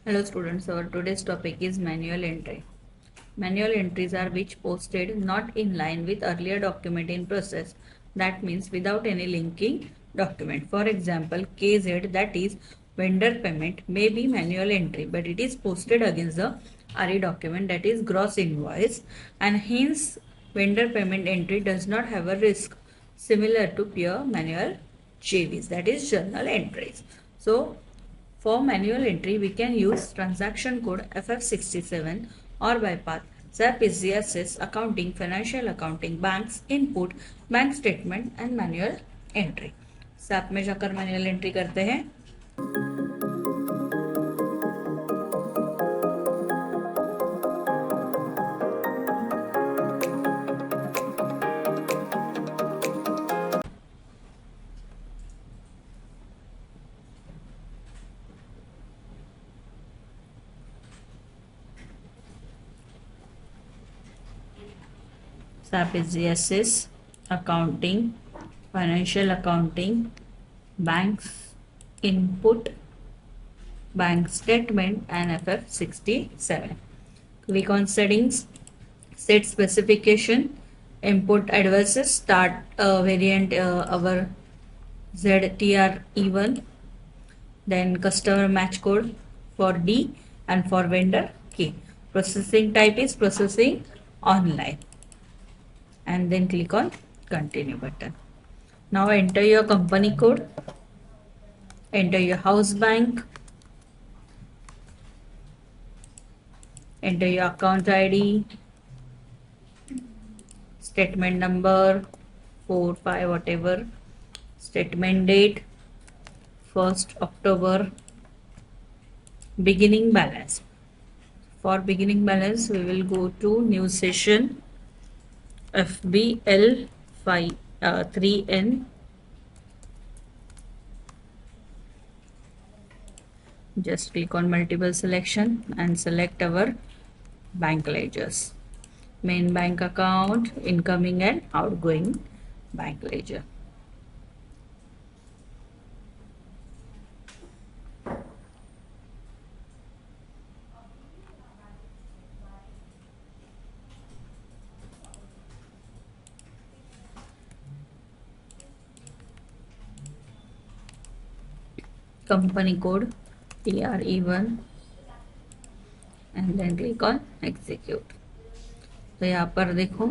Hello students, our today's topic is manual entry. Manual entries are which posted not in line with earlier document in process. That means without any linking document. For example, KZ, that is vendor payment, may be manual entry, but it is posted against the RE document, that is gross invoice, and hence vendor payment entry does not have a risk similar to pure manual JVs, that is journal entries. So for manual entry, we can use transaction code FF67 or bypass SAP SGSS, accounting, financial accounting, banks, input, bank statement and manual entry. SAP में जाकर manual entry करते हैं. SAP SGSS, accounting, financial accounting, banks, input, bank statement and FF67. Click on settings, set specification, input addresses, start variant our ZTRE1, then customer match code for D and for vendor K. Processing type is processing online, and then click on continue button. Now enter your company code, enter your house bank, enter your account ID, statement number 4, 5, whatever, statement date 1st October, beginning balance. For beginning balance, we will go to new session FBL 3N. Just click on multiple selection and select our bank ledgers. Main bank account, incoming and outgoing bank ledger. Company code TRE1 and then click on execute. तो यहाँ पर देखो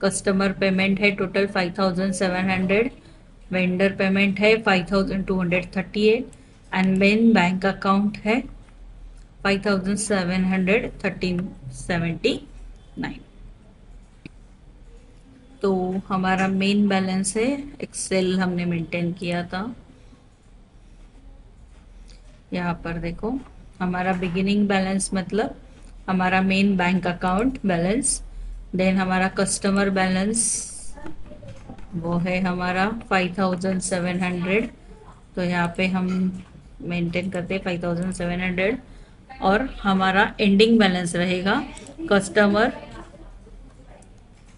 customer payment है total 5700, vendor payment है 5238 and main bank account है 5779. तो हमारा main balance है, एक्सेल हमने मेंटेन किया था. यहाँ पर देखो हमारा बिगिनिंग बैलेंस मतलब हमारा main bank account balance, then हमारा कस्टमर बैलेंस वो है हमारा 5700. तो यहाँ पे हम मेंटेन करते हैं 5700 और हमारा एंडिंग बैलेंस रहेगा कस्टमर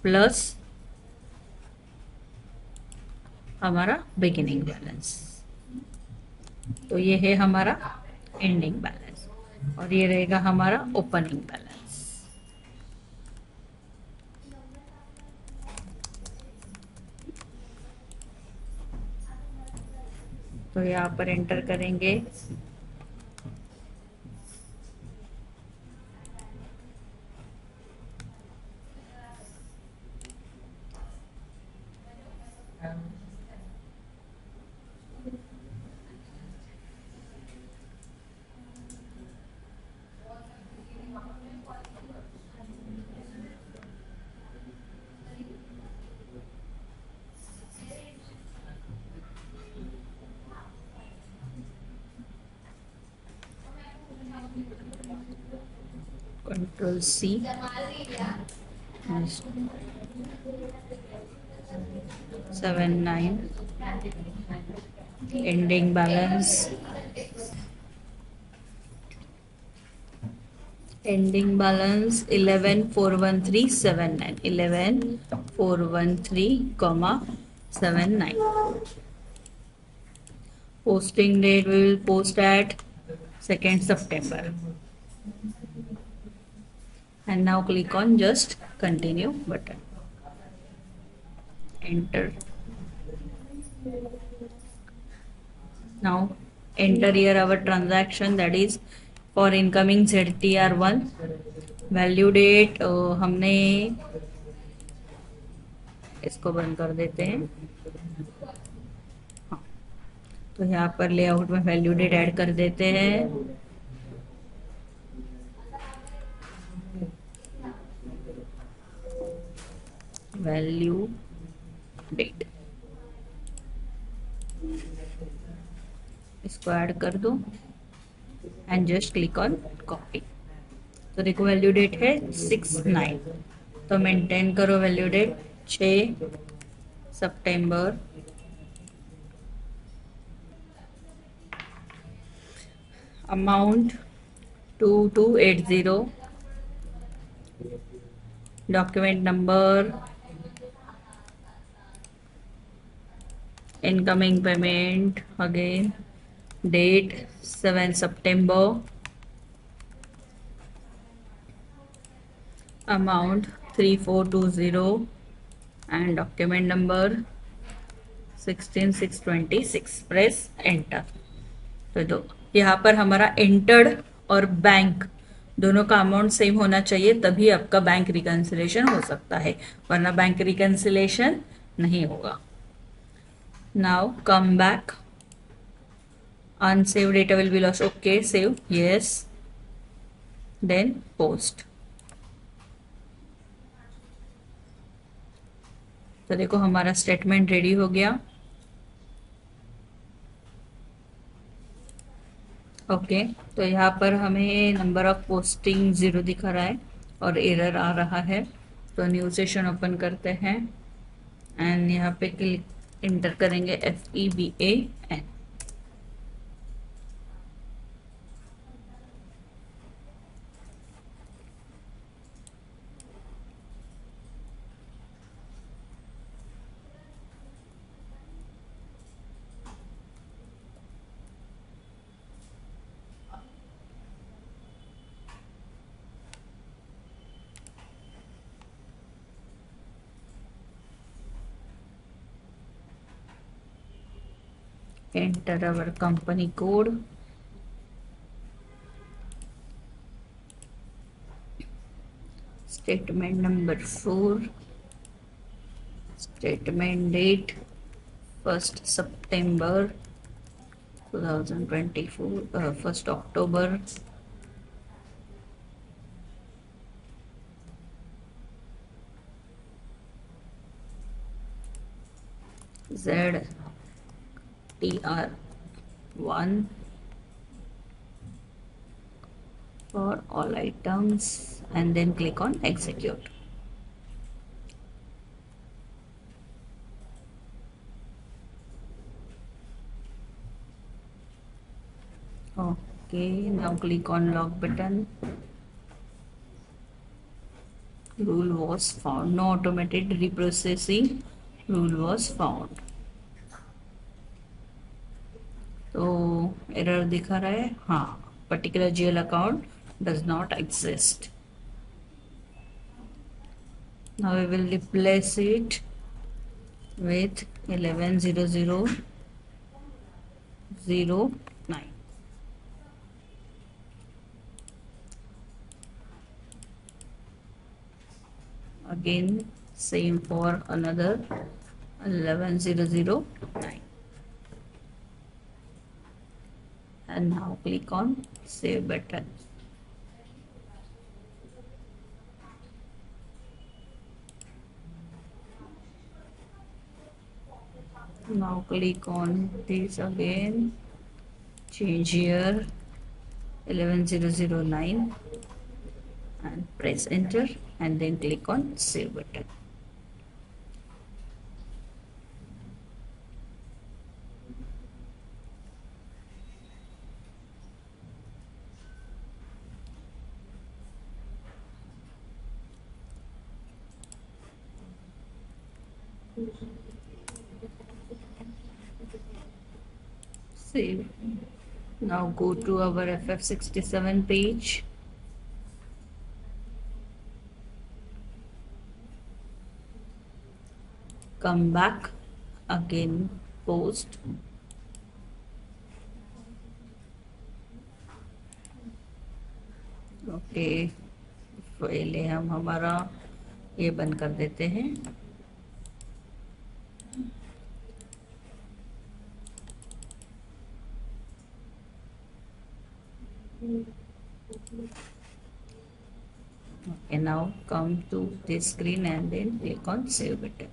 प्लस हमारा बिगिनिंग बैलेंस. तो ये है हमारा एंडिंग बैलेंस और ये रहेगा हमारा ओपनिंग बैलेंस. तो यहाँ पर एंटर करेंगे Control C, 79, ending balance, ending balance 11,413,79, 11,413,79. Posting date we will post at 2nd September. And now click on just continue button. Enter. Now enter here our transaction, that is for incoming ZTR1. Value date हमने इसको बंद कर देते हैं। हाँ, तो यहाँ पर लेआउट में वैल्यू डेट ऐड कर देते हैं। वैल्यू डेट इसको ऐड कर दो and just click on copy. तो देखो वैल्यू डेट है 6/9, तो मेंटेन करो वैल्यू डेट 6 सितंबर। Amount 2280, document number, incoming payment again, date 7 September, amount 3420 and document number 16626। Press enter. तो दो यहाँ पर हमारा एंटर्ड और बैंक दोनों का अमाउंट सेम होना चाहिए, तभी आपका बैंक रिकंसिलेशन हो सकता है, वरना बैंक रिकंसिलेशन नहीं होगा। Now come back, unsaved data will be lost, okay, save, yes, then post। तो देखो हमारा स्टेटमेंट रेडी हो गया। ओके, तो यहाँ पर हमें नंबर ऑफ पोस्टिंग 0 दिखा रहा है और एरर आ रहा है। तो न्यू सेशन ओपन करते हैं एंड यहाँ पे क्लिक इंटर करेंगे FEBAN। enter our company code, statement number 4, statement date 1st September 2024, 1st October, ZTR1 for all items and then click on execute। Okay, now click on log button। Rule was found, no automated reprocessing rule was found। तो error दिखा रहा है, हाँ, particular GL account does not exist. Now we will replace it with 110009। Again same for another 110009 and now click on save button। Now click on this again, change here 11009 and press enter and then click on save button। Save। Now go to our FF67 page. Come back again, post. Okay, पहले हम हमारा ये बंद कर देते हैं. Okay, now come to this screen and then click on save button.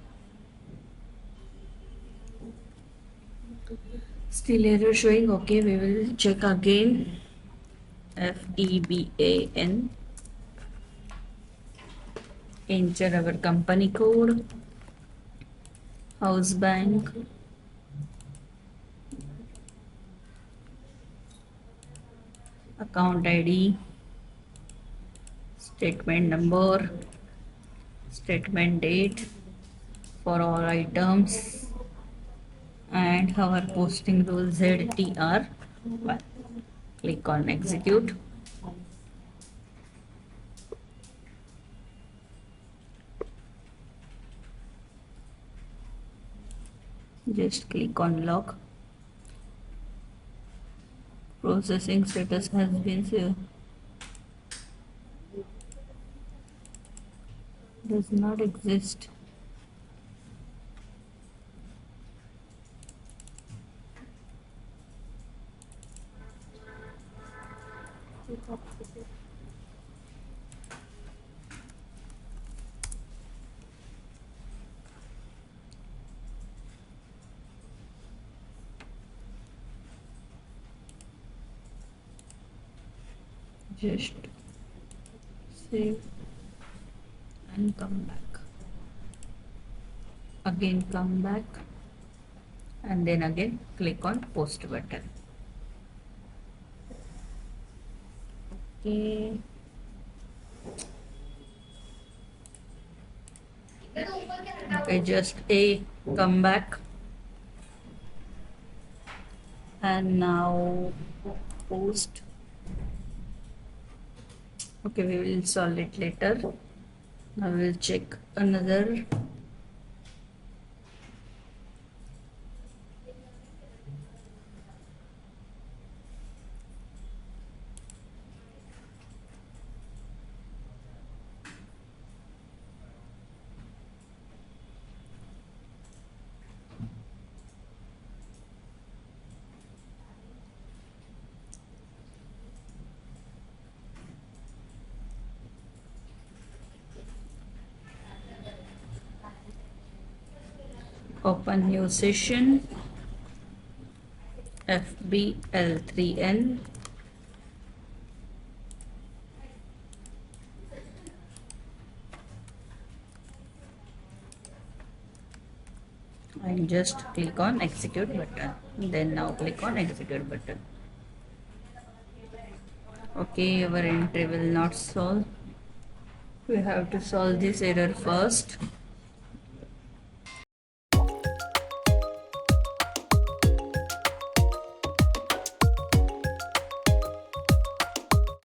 Still error showing. Okay, we will check again. FEBAN. Enter our company code. House bank. Account ID. Statement number. Statement date for all items. And our posting rule ZTR1. Click on execute. Just click on log. Processing status has been saved. Does not exist. Just save and come back. Again come back and then again click on post button. Okay. Okay, just come back and now post. Okay, we will solve it later. Now we will check another. Open new session. FBL3N. And just click on execute button. Then now click on execute button. Okay, our entry will not solve. We have to solve this error first.